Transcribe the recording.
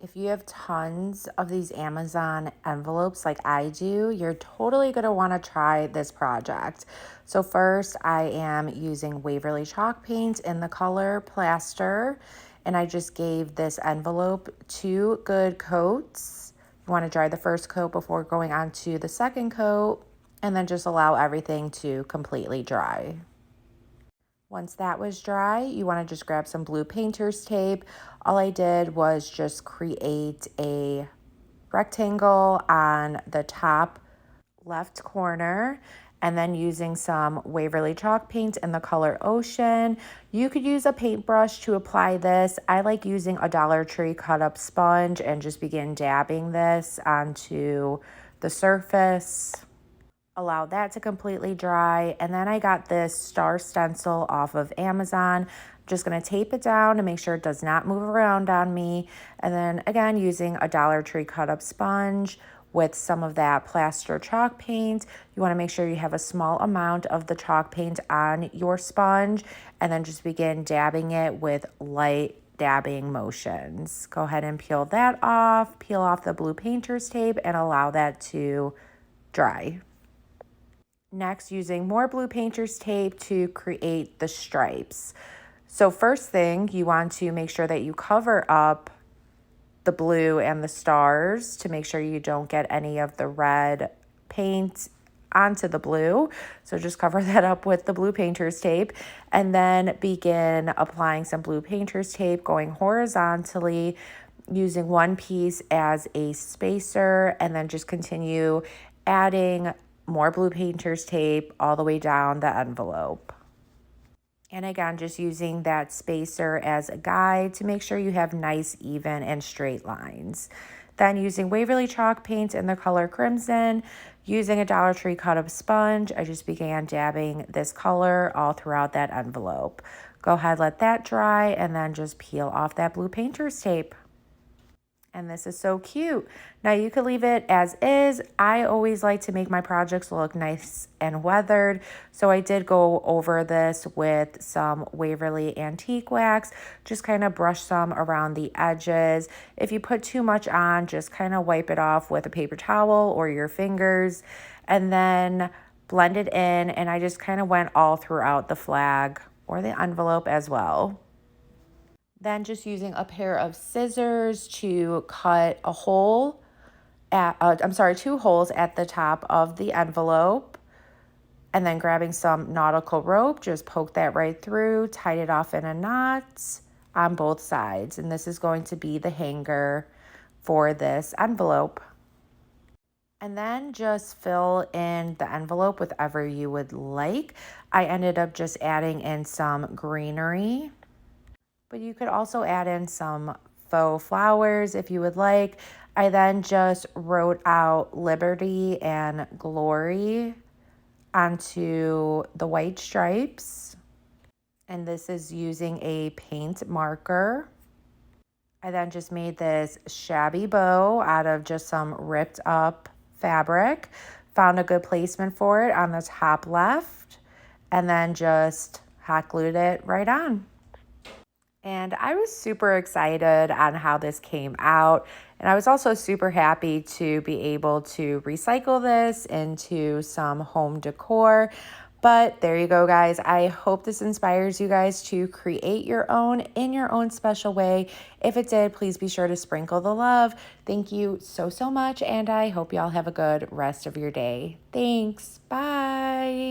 If you have tons of these Amazon envelopes like I do, you're totally going to want to try this project. So first, I am using Waverly chalk paint in the color Plaster, and I just gave this envelope 2 good coats. You want to dry the first coat before going on to the second coat, and then just allow everything to completely dry. Once that was dry, you want to just grab some blue painter's tape. All I did was just create a rectangle on the top left corner, and then using some Waverly chalk paint in the color Ocean. You could use a paintbrush to apply this. I like using a Dollar Tree cut up sponge and just begin dabbing this onto the surface. Allow that to completely dry, and then I got this star stencil off of Amazon. I'm just going to tape it down to make sure it does not move around on me, and then again using a Dollar Tree cut up sponge with some of that Plaster chalk paint. You want to make sure you have a small amount of the chalk paint on your sponge, and then just begin dabbing it with light dabbing motions. Go ahead and peel that off, peel off the blue painter's tape, and allow that to dry. Next, using more blue painter's tape to create the stripes. So first thing, you want to make sure that you cover up the blue and the stars to make sure you don't get any of the red paint onto the blue. So just cover that up with the blue painter's tape, and then begin applying some blue painter's tape going horizontally, using one piece as a spacer, and then just continue adding more blue painter's tape all the way down the envelope. And again, just using that spacer as a guide to make sure you have nice, even, and straight lines. Then using Waverly chalk paint in the color Crimson, using a Dollar Tree cut up sponge, I just began dabbing this color all throughout that envelope. Go ahead, let that dry, and then just peel off that blue painter's tape. And this is so cute. Now you could leave it as is. I always like to make my projects look nice and weathered. So I did go over this with some Waverly Antique Wax. Just kind of brush some around the edges. If you put too much on, just kind of wipe it off with a paper towel or your fingers. And then blend it in. And I just kind of went all throughout the flag or the envelope as well. Then just using a pair of scissors to cut a hole at, 2 holes at the top of the envelope. And then grabbing some nautical rope, just poke that right through, tied it off in a knot on both sides. And this is going to be the hanger for this envelope. And then just fill in the envelope with whatever you would like. I ended up just adding in some greenery. But you could also add in some faux flowers if you would like. I then just wrote out Liberty and Glory onto the white stripes. And this is using a paint marker. I then just made this shabby bow out of just some ripped up fabric. Found a good placement for it on the top left. And then just hot glued it right on. And I was super excited on how this came out. And I was also super happy to be able to recycle this into some home decor. But there you go, guys. I hope this inspires you guys to create your own in your own special way. If it did, please be sure to sprinkle the love. Thank you so much. And I hope y'all have a good rest of your day. Thanks. Bye.